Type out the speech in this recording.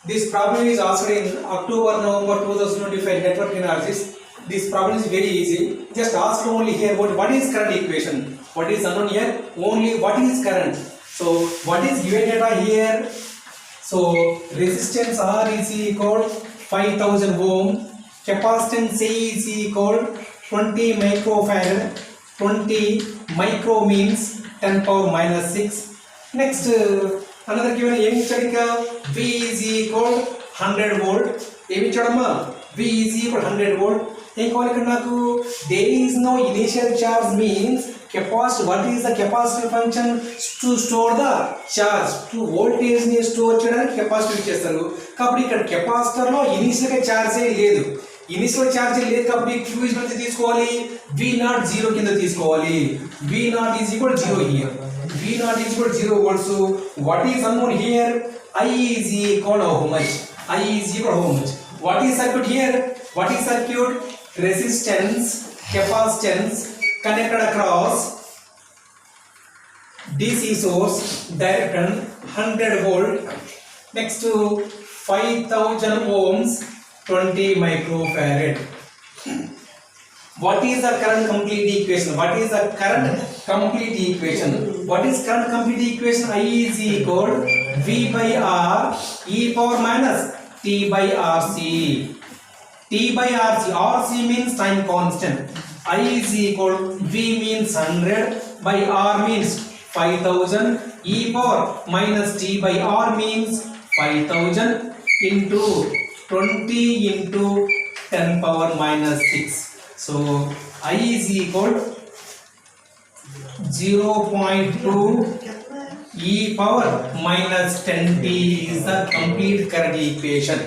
This problem is asked in October, November 2025 network analysis. This problem is very easy. Just ask only here what is current equation. What is unknown here? Only what is current. So what is given data here? So resistance R is equal 5000 ohm. Capacitance C is equal 20 microfarad. 20 micro means 10 power minus 6. Next another given V is equal 100 volt. V is equal 100 volt. There is no initial charge means capacitor. What is the capacitor function? To store the charge. To voltage ni store cheyడానికి capacitor ఇచ్చేస్తారు. కాబట్టి ఇక్కడ capacitor లో initial గా charge లేదు. Initial charge లేదు కాబట్టి Q is ఎంత తీసుకోవాలి? V0 0 కింద తీసుకోవాలి. V0 is equal 0 here. V0 is equal 0 volts. So what is unknown here? I is equal how much? I is equal how much? What is circuit here? What is circuit? Resistance, capacitance connected across DC source, direct current 100 volt. Next to 5000 ohms, 20 microfarad. What is the current complete equation? What is the current complete equation? What is current complete equation? I is equal V by R e power minus T by RC. T by RC. RC means time constant. I is equal V means 100 by R means 5000. E power minus T by R means 5000 into 20 into 10 power minus 6. So I is equal 0.2 e power minus 10t is the complete current equation.